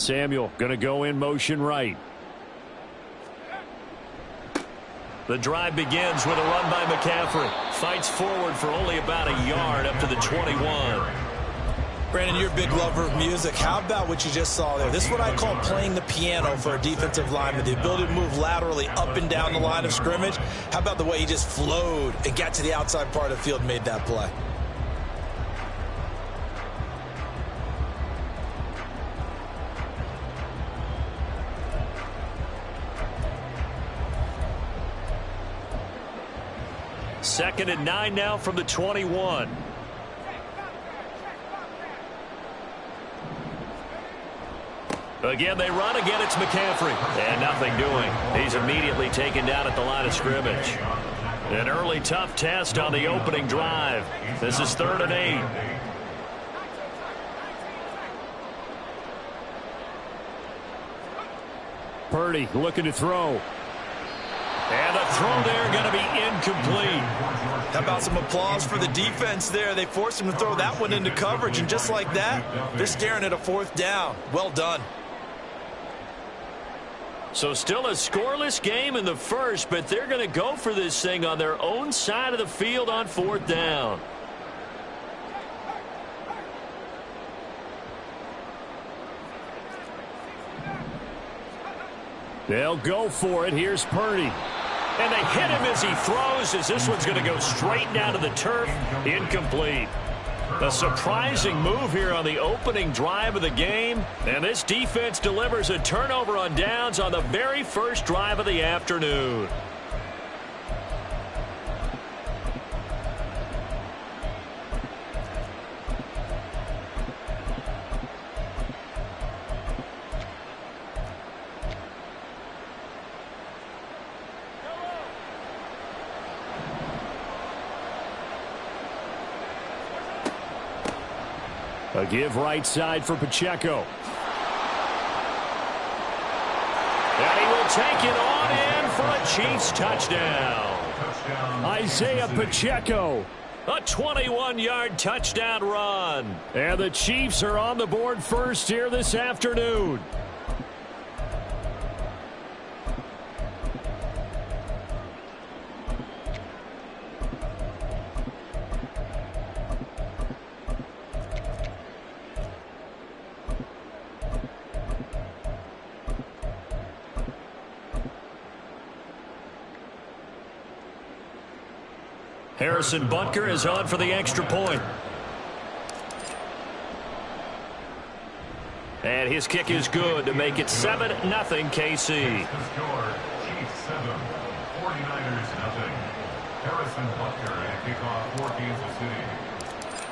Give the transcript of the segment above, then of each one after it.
Samuel going to go in motion right. The drive begins with a run by McCaffrey. Fights forward for only about a yard up to the 21. Brandon, you're a big lover of music. How about what you just saw there? This is what I call playing the piano for a defensive lineman. The ability to move laterally up and down the line of scrimmage. How about the way he just flowed and got to the outside part of the field and made that play? Second and 9 now from the 21. Again, they run. Again, it's McCaffrey. And nothing doing. He's immediately taken down at the line of scrimmage. An early tough test on the opening drive. This is 3rd and 8. Purdy looking to throw. And the throw there going to be incomplete. How about some applause for the defense there? They forced him to throw that one into coverage, and just like that, they're staring at a 4th down. Well done. So still a scoreless game in the first, but they're going to go for this thing on their own side of the field on 4th down. They'll go for it. Here's Purdy. And they hit him as he throws, as this one's going to go straight down to the turf. Incomplete. A surprising move here on the opening drive of the game. And this defense delivers a turnover on downs on the very first drive of the afternoon. A give right side for Pacheco. And he will take it on in for a Chiefs touchdown. Isaiah Pacheco. A 21-yard touchdown run. And the Chiefs are on the board first here this afternoon. Harrison Butker is on for the extra point. And his kick is good to make it 7-0 KC.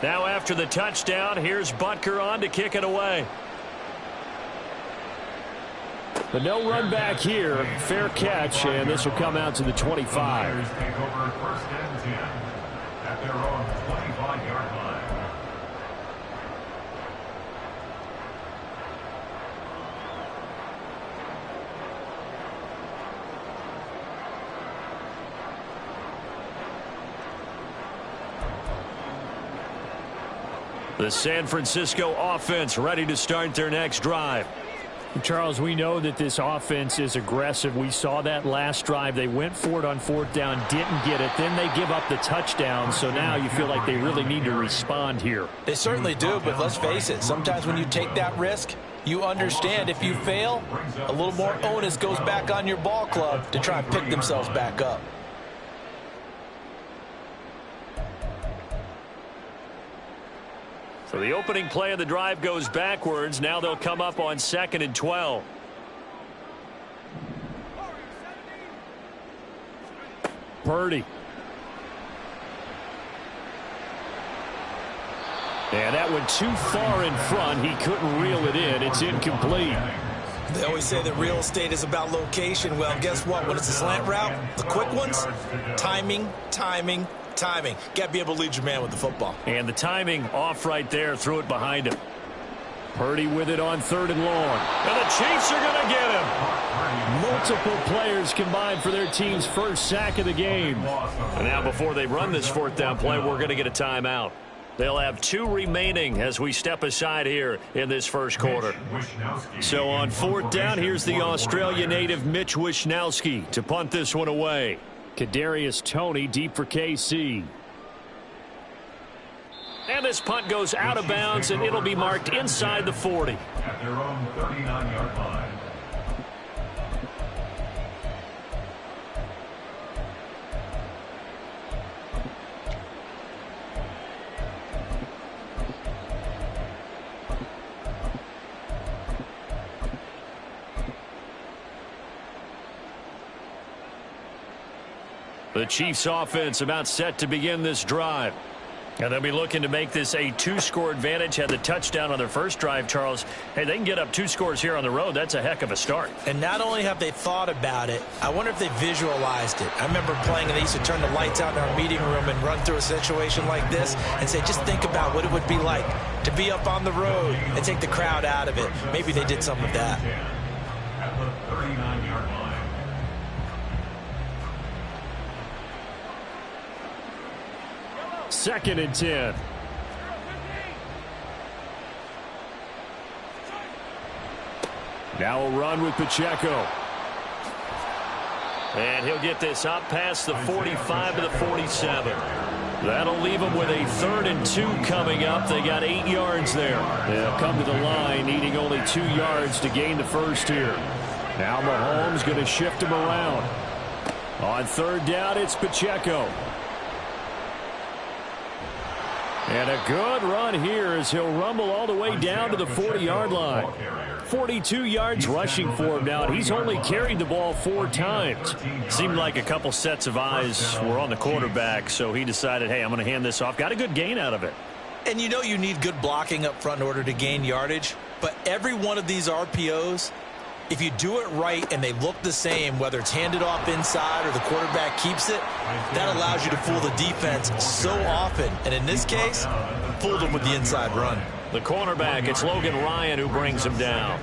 Now after the touchdown, here's Butker on to kick it away. But no run back here. Fair catch, and this will come out to the 25. Take over 1st and 10 at their own 25-yard line. The San Francisco offense ready to start their next drive. Charles, we know that this offense is aggressive. We saw that last drive. They went for it on 4th down, didn't get it. Then they give up the touchdown. So now you feel like they really need to respond here. They certainly do, but let's face it. Sometimes when you take that risk, you understand if you fail, a little more onus goes back on your ball club to try and pick themselves back up. So the opening play of the drive goes backwards. Now they'll come up on 2nd and 12. Purdy. And that went too far in front. He couldn't reel it in. It's incomplete. They always say that real estate is about location. Well, guess what? When it's a slant route, the quick ones, timing. Got to be able to lead your man with the football. And the timing off right there. Threw it behind him. Purdy with it on 3rd and long. And the Chiefs are going to get him. Multiple players combined for their team's first sack of the game. And now before they run this 4th down play, we're going to get a timeout. They'll have 2 remaining as we step aside here in this first quarter. So on 4th down, here's the Australia native Mitch Wishnowsky to punt this one away. Kadarius Toney deep for KC. And this punt goes out of bounds, and it'll be marked inside the 40. At their own 39-yard line. The Chiefs offense about set to begin this drive. And they'll be looking to make this a 2-score advantage. Had the touchdown on their first drive, Charles. Hey, they can get up 2 scores here on the road. That's a heck of a start. And not only have they thought about it, I wonder if they visualized it. I remember playing and they used to turn the lights out in our meeting room and run through a situation like this and say, just think about what it would be like to be up on the road and take the crowd out of it. Maybe they did some of that. At the 39-yard line. Second and 10. Now a run with Pacheco. And he'll get this up past the 45 to the 47. That'll leave them with a 3rd and 2 coming up. They got 8 yards there. They'll come to the line needing only 2 yards to gain the first here. Now Mahomes going to shift him around. On 3rd down, it's Pacheco. And a good run here as he'll rumble all the way down to the 40-yard line. 42 yards rushing for him now. He's only carried the ball 4 times. Seemed like a couple sets of eyes were on the quarterback, so he decided, hey, I'm going to hand this off. Got a good gain out of it. And you know you need good blocking up front in order to gain yardage, but every one of these RPOs, if you do it right and they look the same, whether it's handed off inside or the quarterback keeps it, that allows you to fool the defense so often. And in this case, fooled them with the inside run. The cornerback, it's Logan Ryan who brings him down.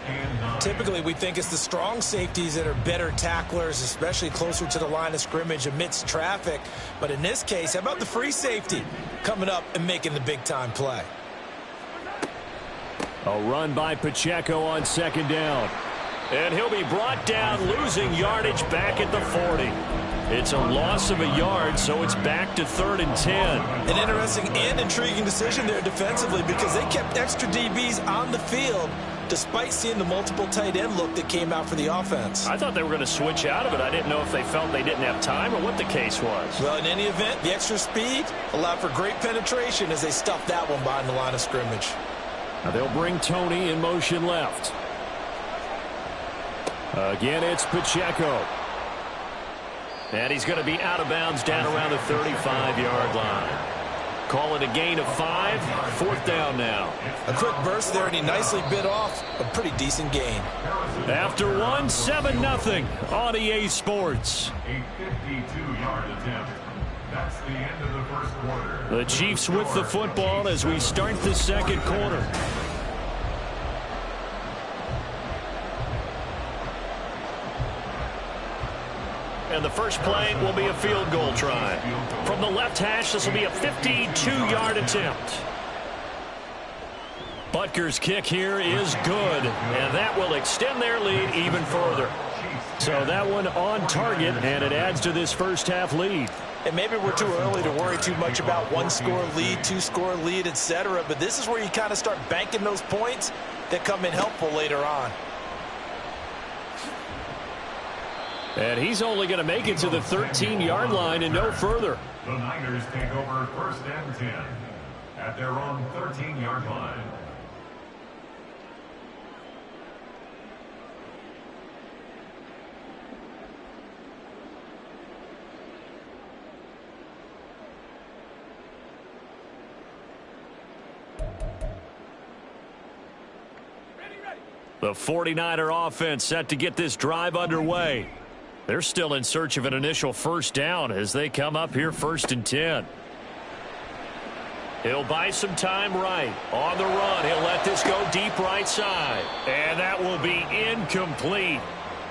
Typically, we think it's the strong safeties that are better tacklers, especially closer to the line of scrimmage amidst traffic. But in this case, how about the free safety coming up and making the big-time play? A run by Pacheco on 2nd down. And he'll be brought down, losing yardage back at the 40. It's a loss of a yard, so it's back to 3rd and 10. An interesting and intriguing decision there defensively because they kept extra DBs on the field despite seeing the multiple tight end look that came out for the offense. I thought they were going to switch out of it. I didn't know if they felt they didn't have time or what the case was. Well, in any event, the extra speed allowed for great penetration as they stuffed that one behind the line of scrimmage. Now they'll bring Toney in motion left. Again, it's Pacheco. And he's going to be out of bounds down around the 35-yard line. Call it a gain of 5. 4th down now. A quick burst there, and he nicely bit off a pretty decent gain. After one, 7-0 on EA Sports. A 52-yard attempt. That's the end of the first quarter. The Chiefs with the football as we start the second quarter. And the first play will be a field goal try. From the left hash, this will be a 52-yard attempt. Butker's kick here is good, and that will extend their lead even further. So that one on target, and it adds to this first half lead. And maybe we're too early to worry too much about 1-score lead, 2-score lead, etc. But this is where you kind of start banking those points that come in helpful later on. And he's only going to make it to the 13-yard line and no further. The Niners take over 1st and 10 at their own 13-yard line. The 49er offense set to get this drive underway. They're still in search of an initial first down as they come up here 1st and 10. He'll buy some time right. On the run, he'll let this go deep right side. And that will be incomplete.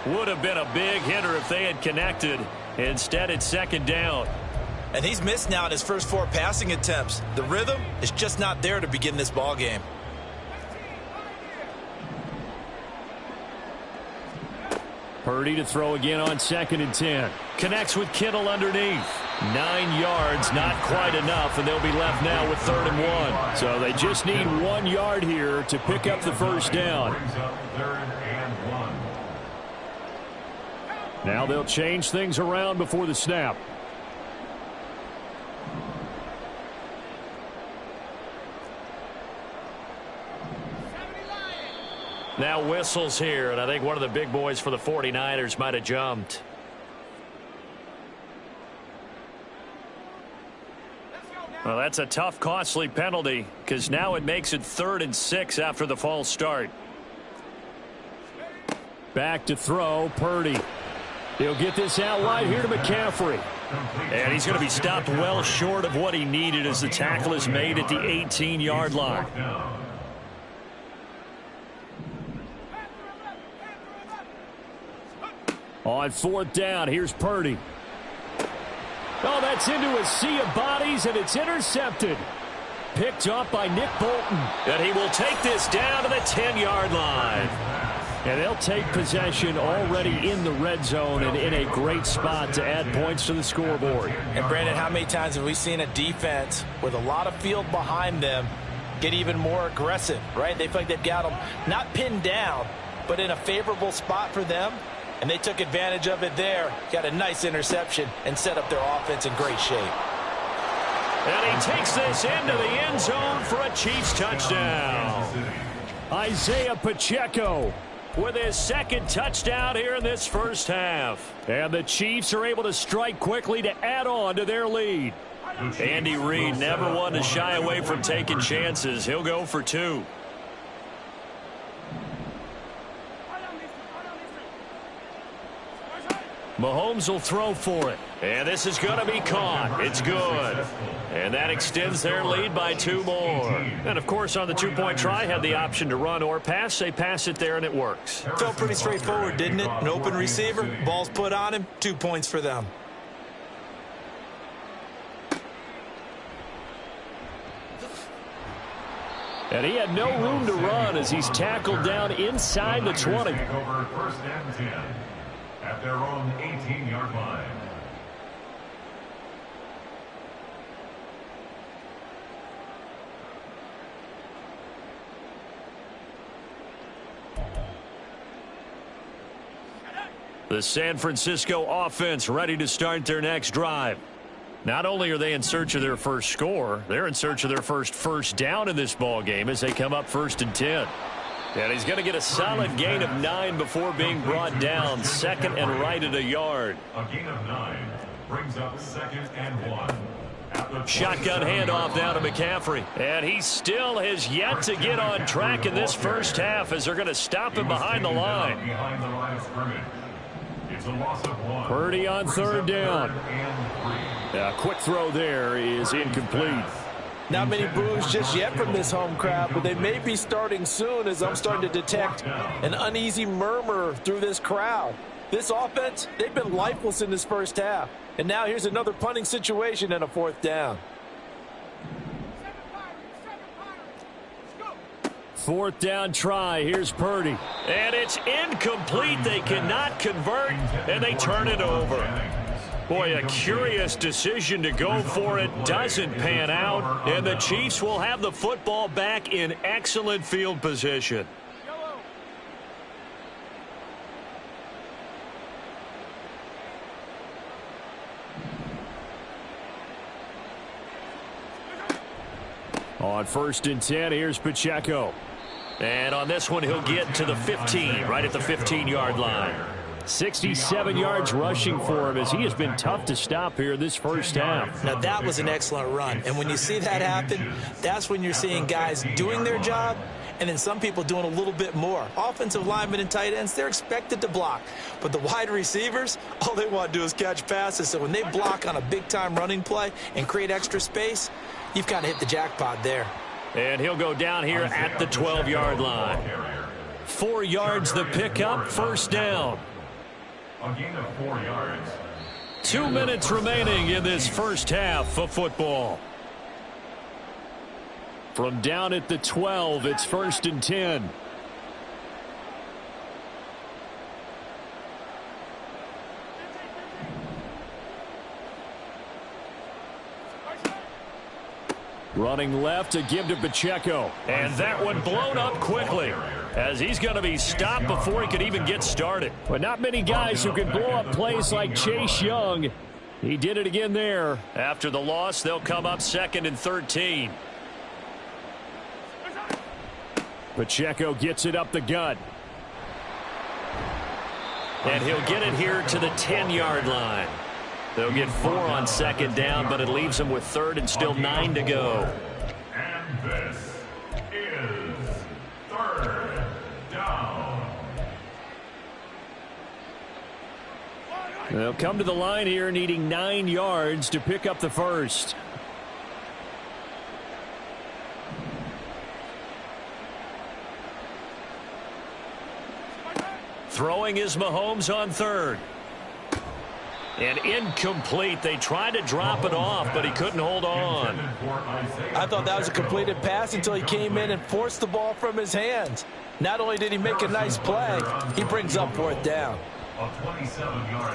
Would have been a big hitter if they had connected. Instead, it's 2nd down. And he's missed now in his first 4 passing attempts. The rhythm is just not there to begin this ball game. Purdy to throw again on 2nd and 10. Connects with Kittle underneath. 9 yards, not quite enough, and they'll be left now with 3rd and 1. So they just need 1 yard here to pick up the first down. Now they'll change things around before the snap. Now whistles here, and I think one of the big boys for the 49ers might have jumped. Well, that's a tough, costly penalty because now it makes it 3rd and 6 after the false start. Back to throw, Purdy. He'll get this out wide here to McCaffrey. And he's going to be stopped well short of what he needed as the tackle is made at the 18-yard line. On 4th down, here's Purdy. Oh, that's into a sea of bodies, and it's intercepted. Picked up by Nick Bolton. And he will take this down to the 10-yard line. And they'll take possession already in the red zone and in a great spot to add points to the scoreboard. And, Brandon, how many times have we seen a defense with a lot of field behind them get even more aggressive, right? They feel like they've got them not pinned down, but in a favorable spot for them. And they took advantage of it there. Got a nice interception and set up their offense in great shape. And he takes this into the end zone for a Chiefs touchdown. Isaiah Pacheco with his 2nd touchdown here in this first half. And the Chiefs are able to strike quickly to add on to their lead. Andy Reid never one to shy away from taking chances. He'll go for 2. Mahomes will throw for it. And this is going to be caught. It's good. And that extends their lead by 2 more. And, of course, on the 2-point try, had the option to run or pass. They pass it there, and it works. Felt pretty straightforward, didn't it? An open receiver, ball's put on him, 2 points for them. And he had no room to run as he's tackled down inside the 20. Over 1st and 10 at their own 18-yard line. The San Francisco offense ready to start their next drive. Not only are they in search of their first score, they're in search of their first down in this ball game as they come up 1st and 10. And he's going to get a solid gain of 9 before being brought down. 2nd and right at a yard. A gain of 9 brings up 2nd and 1. Shotgun handoff now to McCaffrey. And he still has yet to get on track in this first half as they're going to stop him behind the line. Behind the line of scrimmage. It's a loss of 1. Purdy on 3rd down. A quick throw there is incomplete. Not many boos just yet from this home crowd, but they may be starting soon as I'm starting to detect an uneasy murmur through this crowd. This offense, they've been lifeless in this first half. And now here's another punting situation and a 4th down. 4th down try. Here's Purdy. And it's incomplete. They cannot convert, and they turn it over. Boy, a curious decision to go for it. Doesn't pan out, and the Chiefs will have the football back in excellent field position. On 1st and 10, here's Pacheco. And on this one, he'll get to the 15, right at the 15-yard line. 67 yards rushing for him as he has been tough to stop here this first half. Now, that was an excellent run. And when you see that happen, that's when you're seeing guys doing their job and then some people doing a little bit more. Offensive linemen and tight ends, they're expected to block. But the wide receivers, all they want to do is catch passes. So when they block on a big-time running play and create extra space, you've kind of hit the jackpot there. And he'll go down here at the 12-yard line. 4 yards the pickup, first down. A gain of 4 yards. 2 minutes remaining in this first half of football. From down at the 12, it's 1st and 10. Running left to give to Pacheco. And that one blown up quickly, as he's going to be stopped before he could even get started. But not many guys who can blow up plays like Chase Young. He did it again there. After the loss, they'll come up 2nd and 13. Pacheco gets it up the gut. And he'll get it here to the 10-yard line. They'll get 4 on 2nd down, but it leaves them with 3rd and still 9 to go. And this is 3rd down. They'll come to the line here needing 9 yards to pick up the first. Throwing is Mahomes on 3rd. And incomplete. They tried to drop it off, but he couldn't hold on. I thought that was a completed pass until he came in and forced the ball from his hands. Not only did he make a nice play, he brings up 4th down.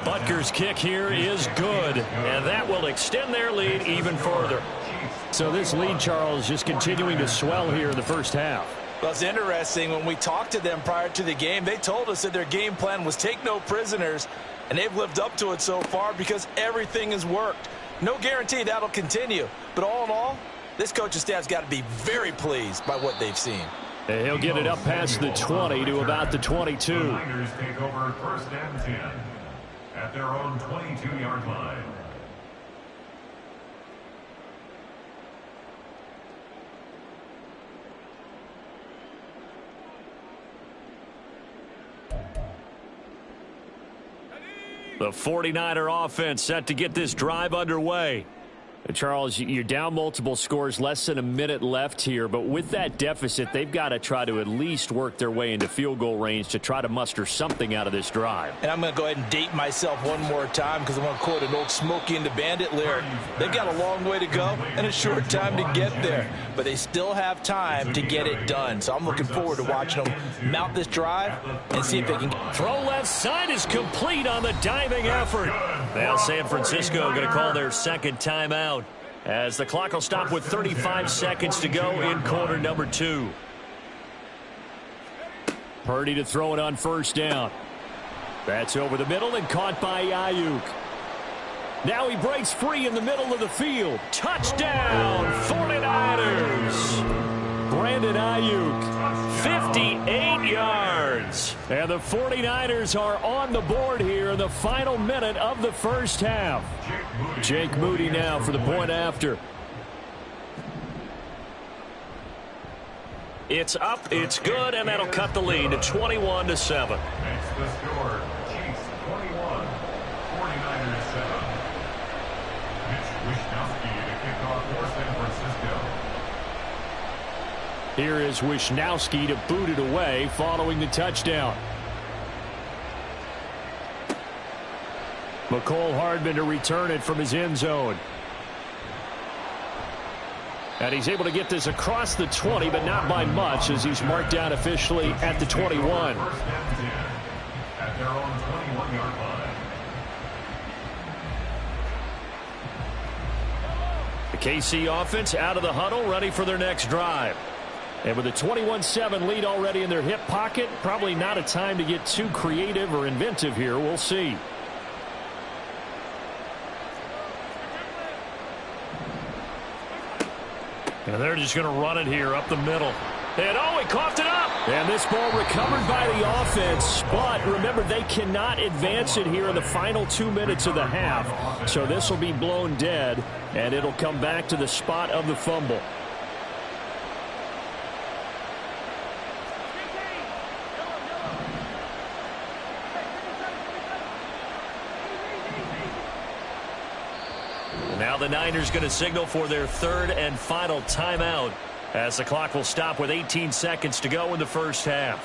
Butker's kick here is good, and that will extend their lead even further. So this lead, Charles, just continuing to swell here in the first half. Well, it's interesting. When we talked to them prior to the game, they told us that their game plan was take no prisoners, and they've lived up to it so far because everything has worked. No guarantee that'll continue. But all in all, this coaching staff's got to be very pleased by what they've seen. And he'll get it up past the 20 to about the 22. The Niners take over 1st and 10 at their own 22-yard line. The 49er offense set to get this drive underway. Charles, you're down multiple scores, less than a minute left here, but with that deficit, they've got to try to at least work their way into field goal range to try to muster something out of this drive. And I'm going to go ahead and date myself one more time because I want to quote an old Smokey and the Bandit lyric. They've got a long way to go and a short time to get there, but they still have time to get it done. So I'm looking forward to watching them mount this drive and see if they can. Throw left side is complete on the diving effort. Now San Francisco going to call their 2nd timeout, as the clock will stop with 35 seconds to go in quarter number 2. Purdy to throw it on 1st down. That's over the middle and caught by Ayuk. Now he breaks free in the middle of the field. Touchdown, 49ers. Brandon Ayuk, 58 yards. And the 49ers are on the board here in the final minute of the first half. Jake Moody now for the point after. It's up, it's good, and that'll cut the lead to 21-7. Makes the score. Chiefs 21, 49ers 7. Mitch Wishnowsky to kick off for San Francisco. Here is Wishnowsky to boot it away following the touchdown. McCole Hardman to return it from his end zone. And he's able to get this across the 20, but not by much, as he's marked down officially at the 21. 1st and 10 at their own 21-yard line. The KC offense out of the huddle, ready for their next drive. And with a 21-7 lead already in their hip pocket, probably not a time to get too creative or inventive here. We'll see. And they're just going to run it here up the middle. And oh, he coughed it up. And this ball recovered by the offense. But remember, they cannot advance it here in the final 2 minutes of the half. So this will be blown dead, and it'll come back to the spot of the fumble. Now the Niners going to signal for their 3rd and final timeout, as the clock will stop with 18 seconds to go in the first half.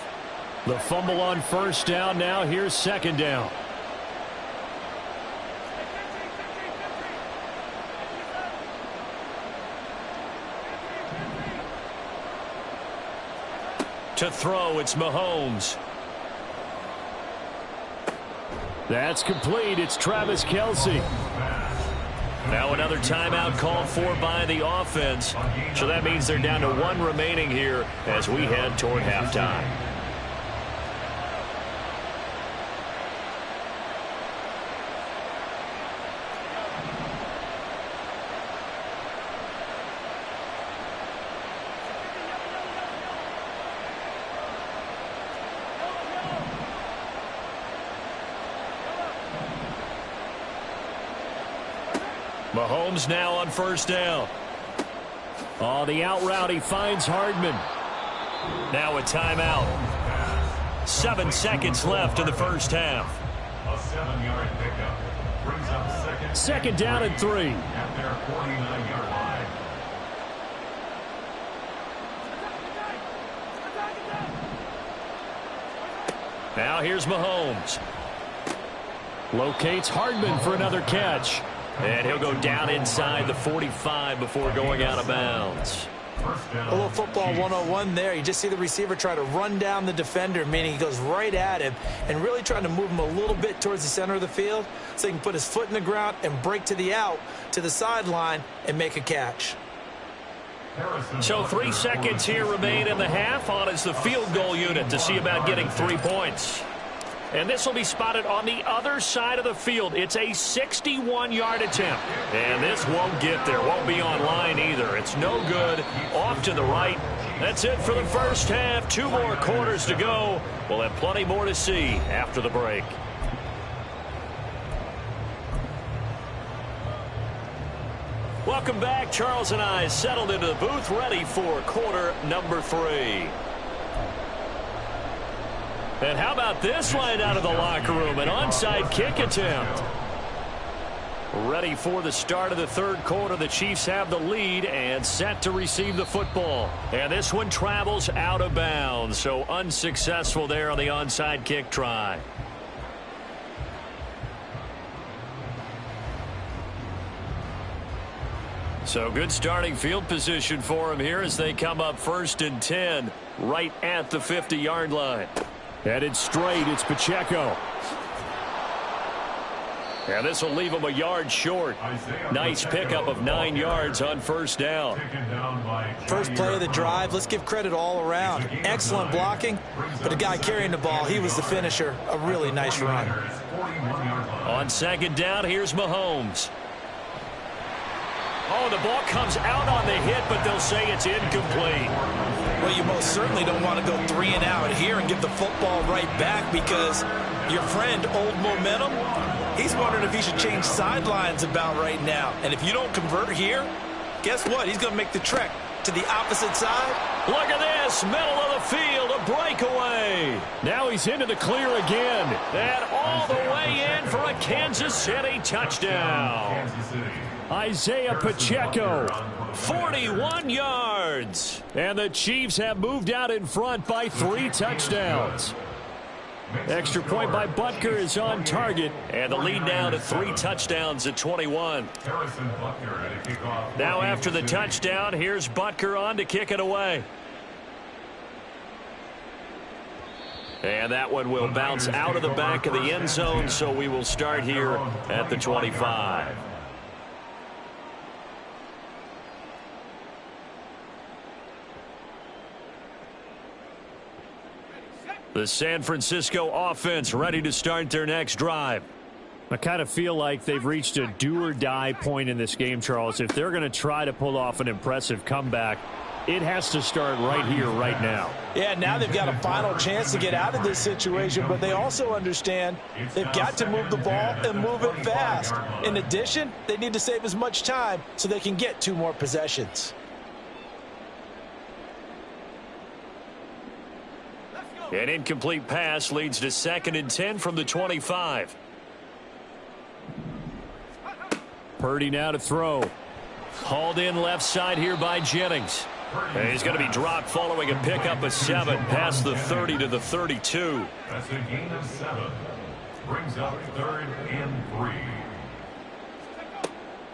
The fumble on 1st down now. Here's 2nd down. To throw, it's Mahomes. That's complete. It's Travis Kelce. Now another timeout called for by the offense. So that means they're down to one remaining here as we head toward halftime. Mahomes now on first down. Oh, the out route, he finds Hardman. Now a timeout. 7 seconds left in the first half. A 7-yard pickup brings up second down and 3. At their 49-yard line. Now here's Mahomes. Locates Hardman for another catch. And he'll go down inside the 45 before going out of bounds. A little football 101 there. You just see the receiver try to run down the defender, meaning he goes right at him and really trying to move him a little bit towards the center of the field so he can put his foot in the ground and break to the out, to the sideline, and make a catch. So 3 seconds here remain in the half. On is the field goal unit to see about getting 3 points. And this will be spotted on the other side of the field. It's a 61-yard attempt. And this won't get there. Won't be on line either. It's no good. Off to the right. That's it for the first half. 2 more quarters to go. We'll have plenty more to see after the break. Welcome back. Charles and I settled into the booth, ready for quarter number 3. And how about this line out of the locker room? An onside kick attempt. Ready for the start of the third quarter. The Chiefs have the lead and set to receive the football. And this one travels out of bounds. So unsuccessful there on the onside kick try. So good starting field position for him here as they come up 1st and 10 right at the 50-yard line. Headed straight, it's Pacheco. And this will leave him a yard short. Nice pickup of 9 yards on first down. First play of the drive, let's give credit all around. Excellent blocking, but the guy carrying the ball, he was the finisher. A really nice run. On second down, here's Mahomes. Oh, the ball comes out on the hit, but they'll say it's incomplete. Well, you most certainly don't want to go 3 and out here and give the football right back because your friend, Old Momentum, he's wondering if he should change sidelines about right now. And if you don't convert here, guess what? He's going to make the trek to the opposite side. Look at this, middle of the field, a breakaway. Now he's into the clear again. And all the way in for a Kansas City touchdown. Isaiah Pacheco. 41 yards. And the Chiefs have moved out in front by 3 touchdowns. Extra point by Butker is on target. And the lead now to 3 touchdowns at 21. Now after the touchdown, here's Butker on to kick it away. And that one will bounce out of the back of the end zone, so we will start here at the 25. The San Francisco offense ready to start their next drive. I kind of feel like they've reached a do-or-die point in this game, Charles. If they're going to try to pull off an impressive comeback, it has to start right here, right now. Yeah, now they've got a final chance to get out of this situation, but they also understand they've got to move the ball and move it fast. In addition, they need to save as much time so they can get 2 more possessions. An incomplete pass leads to 2nd and 10 from the 25. Purdy now to throw. Hauled in left side here by Jennings. And he's going to be dropped following a pickup of 7 past the 30 to the 32. That's a gain of 7. Brings up 3rd and 3.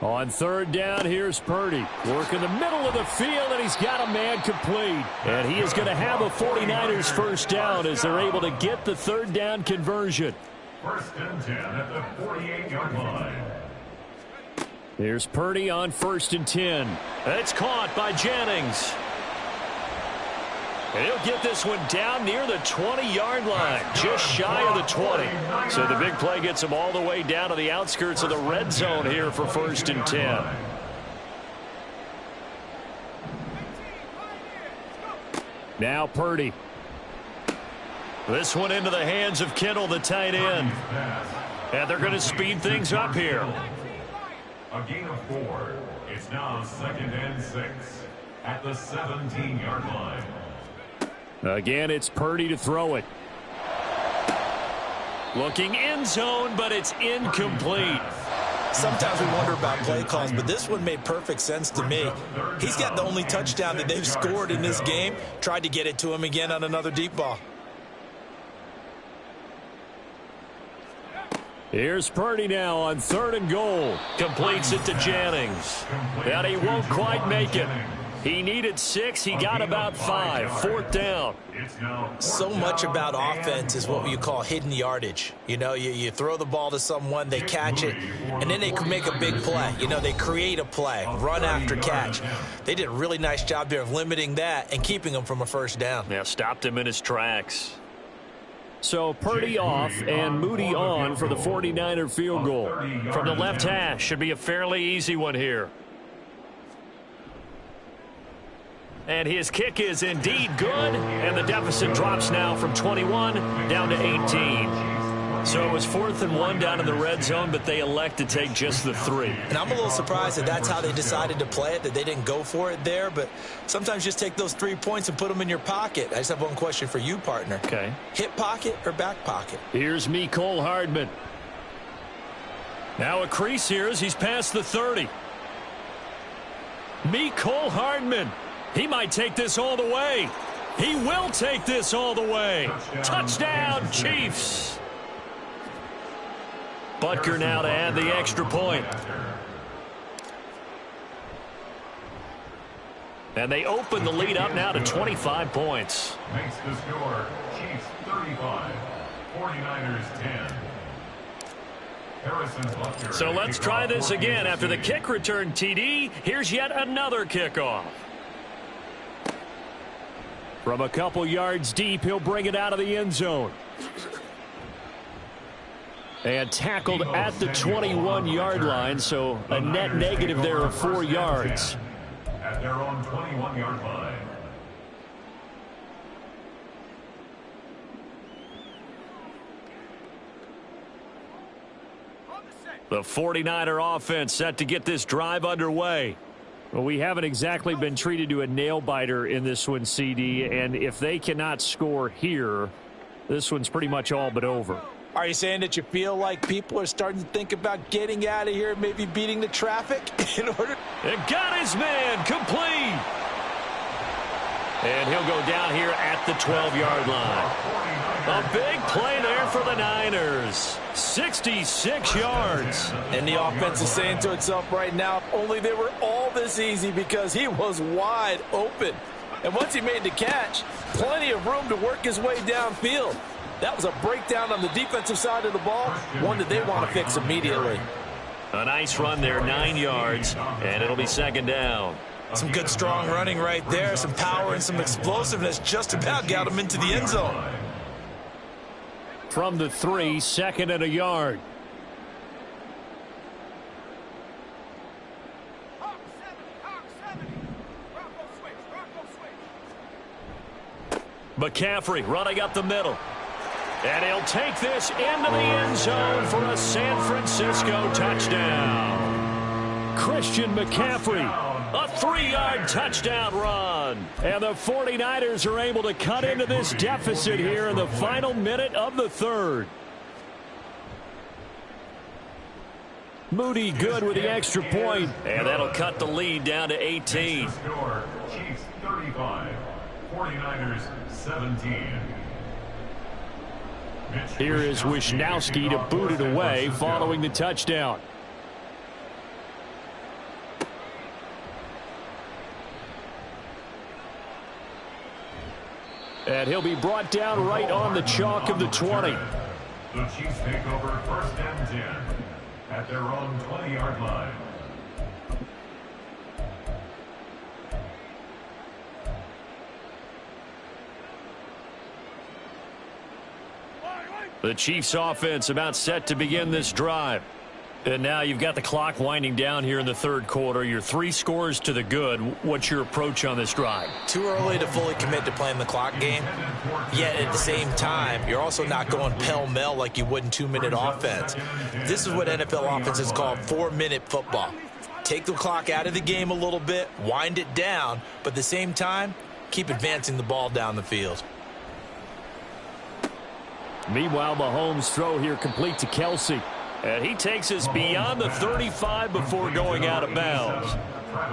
On third down, here's Purdy. Work in the middle of the field, and he's got a man complete. And he is going to have a 49ers first down as they're able to get the third down conversion. First and 10 at the 48-yard line. Here's Purdy on first and 10. It's caught by Jennings. And he'll get this one down near the 20-yard line, just shy of the 20. So the big play gets him all the way down to the outskirts of the red zone here for first and 10. Now Purdy. This one into the hands of Kittle, the tight end. And they're going to speed things up here. A gain of 4. It's now second and 6 at the 17-yard line. Again, it's Purdy to throw it. Looking end zone, but it's incomplete. Sometimes we wonder about play calls, but this one made perfect sense to me. He's got the only touchdown that they've scored in this game. Tried to get it to him again on another deep ball. Here's Purdy now on third and goal. Completes it to Jennings. And he won't quite make it. He needed 6. He got about 5. Fourth down. So much about offense is what you call hidden yardage. You know, you throw the ball to someone, they catch it, and then they can make a big play. You know, they create a play, run after catch. They did a really nice job there of limiting that and keeping him from a first down. Yeah, stopped him in his tracks. So Purdy off and Moody on for the 49er field goal. From the left hash, should be a fairly easy one here. And his kick is indeed good, and the deficit drops now from 21 down to 18. So it was 4th and 1 down in the red zone, but they elect to take just the 3. And I'm a little surprised that that's how they decided to play it, that they didn't go for it there. But sometimes just take those 3 points and put them in your pocket. I just have one question for you, partner. Okay. Hip pocket or back pocket? Here's Mecole Hardman. Now a crease here as he's past the 30. Mecole Hardman. He might take this all the way. He will take this all the way. Touchdown, Chiefs. Butker now to add the extra point. And they open the lead up now to 25 points. Makes the score Chiefs 35, 49ers 10. Harrison Butker. So let's try this again. After the kick return TD, here's yet another kickoff. From a couple yards deep, he'll bring it out of the end zone. And tackled at the 21-yard line, so a net negative there of 4 yards. At their own 21-yard line. The 49er offense set to get this drive underway. Well, we haven't exactly been treated to a nail-biter in this one, CD, and if they cannot score here, this one's pretty much all but over. Are you saying that you feel like people are starting to think about getting out of here, maybe beating the traffic in order? And got his man complete. And he'll go down here at the 12-yard line. A big play there for the Niners. 66 yards. And the offense is saying to itself right now, if only they were all this easy, because he was wide open. And once he made the catch, plenty of room to work his way downfield. That was a breakdown on the defensive side of the ball, one that they want to fix immediately. A nice run there, 9 yards, and it'll be second down. Some good strong running right there, some power and some explosiveness, just about got him into the end zone. From the 3, second and a yard. McCaffrey running up the middle. And he'll take this into the end zone for a San Francisco touchdown. Christian McCaffrey. A 3-yard touchdown run. And the 49ers are able to cut into this deficit here in the final minute of the third. Moody good with the extra point. And that'll cut the lead down to 18. Score Chiefs 35, 49ers 17. Here is Wishnowski to boot it away following the touchdown. And he'll be brought down right on the chalk of the 20. The Chiefs take over 1st and 10 at their own 20-yard line. The Chiefs offense about set to begin this drive. And now you've got the clock winding down here in the 3rd quarter. You're 3 scores to the good. What's your approach on this drive? Too early to fully commit to playing the clock game. Yet at the same time, you're also not going pell-mell like you would in 2-minute offense. This is what NFL offenses call 4-minute football. Take the clock out of the game a little bit, wind it down, but at the same time, keep advancing the ball down the field. Meanwhile, Mahomes' throw here complete to Kelsey. And he takes us beyond the 35 before going out of bounds.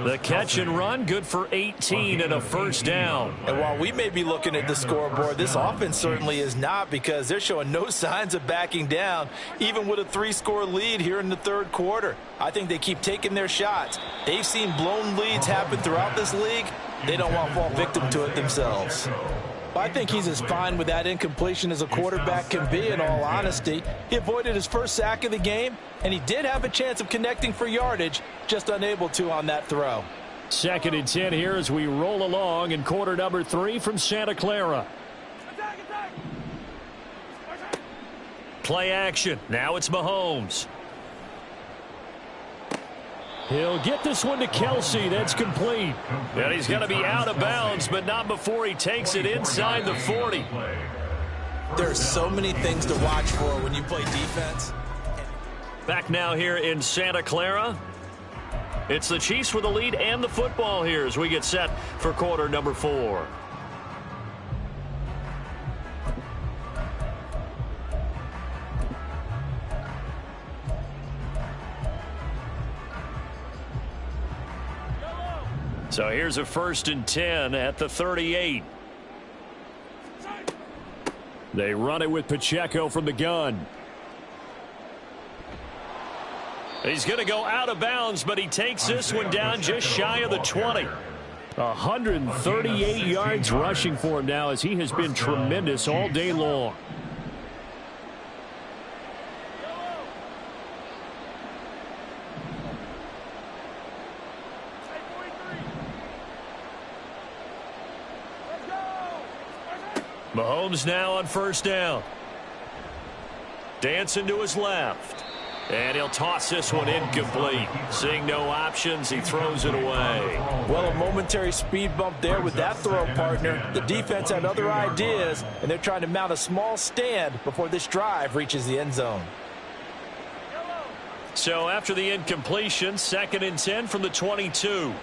The catch and run, good for 18 and a 1st down. And while we may be looking at the scoreboard, this offense certainly is not, because they're showing no signs of backing down, even with a 3-score lead here in the 3rd quarter. I think they keep taking their shots. They've seen blown leads happen throughout this league. They don't want to fall victim to it themselves. I think he's as fine with that incompletion as a quarterback can be, in all honesty. He avoided his 1st sack of the game, and he did have a chance of connecting for yardage, just unable to on that throw. 2nd and 10 here as we roll along in quarter number 3 from Santa Clara. Play action. Now it's Mahomes. He'll get this one to Kelsey. That's complete. And he's going to be out of bounds, but not before he takes it inside the 40. There's so many things to watch for when you play defense. Back now here in Santa Clara. It's the Chiefs with the lead and the football here as we get set for quarter number 4. So here's a 1st and 10 at the 38. They run it with Pacheco from the gun. He's going to go out of bounds, but he takes this one down just shy of the 20. 138 yards rushing for him now, as he has been tremendous all day long. Mahomes now on 1st down. Dancing to his left. And he'll toss this one incomplete. Seeing no options, he throws it away. Well, a momentary speed bump there with that throw, partner. The defense had other ideas, and they're trying to mount a small stand before this drive reaches the end zone. So after the incompletion, 2nd and 10 from the 22.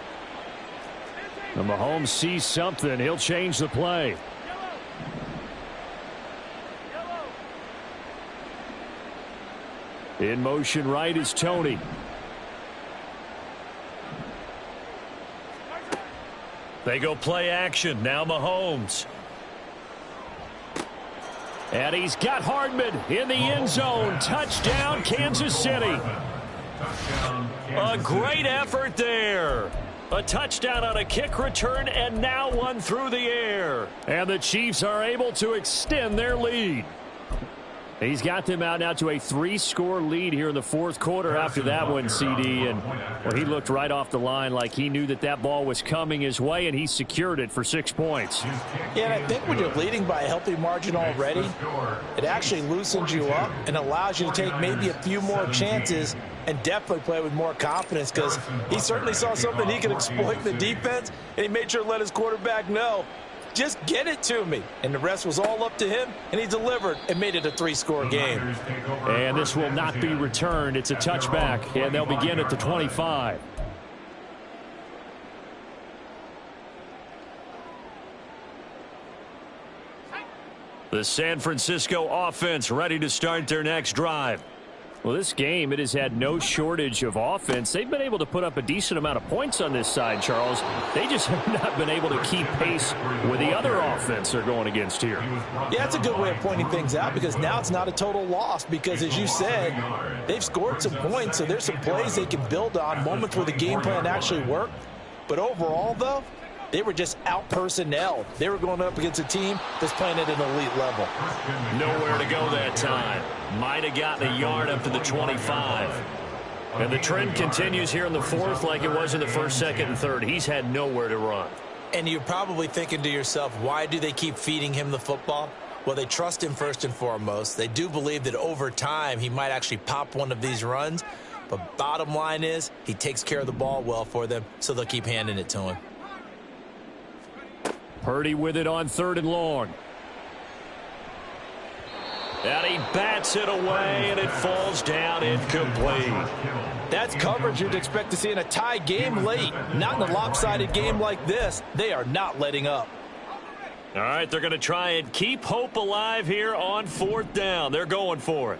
And Mahomes sees something. He'll change the play. In motion right is Tony. They go play action. Now Mahomes. And he's got Hardman in the end zone. Touchdown, Kansas City. A great effort there. A touchdown on a kick return, and now one through the air. And the Chiefs are able to extend their lead. He's got them out now to a 3-score lead here in the 4th quarter after that one, CD. And well, he looked right off the line like he knew that that ball was coming his way, and he secured it for 6 points. Yeah, and I think when you're leading by a healthy margin already, it actually loosens you up and allows you to take maybe a few more chances and definitely play with more confidence, because he certainly saw something he could exploit in the defense, and he made sure to let his quarterback know, just get it to me. And the rest was all up to him, and he delivered and made it a 3-score game. And this will not be returned. It's a touchback, and they'll begin at the 25. The San Francisco offense ready to start their next drive. Well, this game, it has had no shortage of offense. They've been able to put up a decent amount of points on this side, Charles. They just have not been able to keep pace with the other offense they're going against here. Yeah, that's a good way of pointing things out, because now it's not a total loss, because as you said, they've scored some points, so there's some plays they can build on, moments where the game plan actually worked. But overall, though, They were just out-personnel. They were going up against a team that's playing at an elite level. Nowhere to go that time. Might have gotten a yard up to the 25. And the trend continues here in the fourth like it was in the first, second, and third. He's had nowhere to run. And you're probably thinking to yourself, why do they keep feeding him the football? Well, they trust him first and foremost. They do believe that over time he might actually pop one of these runs. But bottom line is he takes care of the ball well for them, so they'll keep handing it to him. Purdy with it on 3rd and long. And he bats it away, and it falls down incomplete. That's coverage you'd expect to see in a tie game late. Not in a lopsided game like this. They are not letting up. All right, they're going to try and keep hope alive here on 4th down. They're going for it.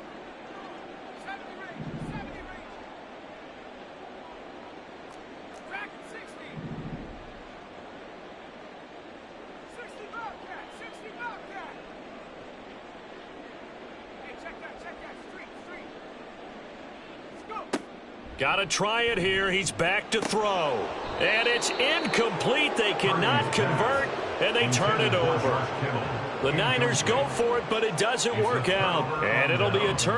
Got to try it here. He's back to throw. And it's incomplete. They cannot convert, and they turn it over. The Niners go for it, but it doesn't work out. And it'll be a turn.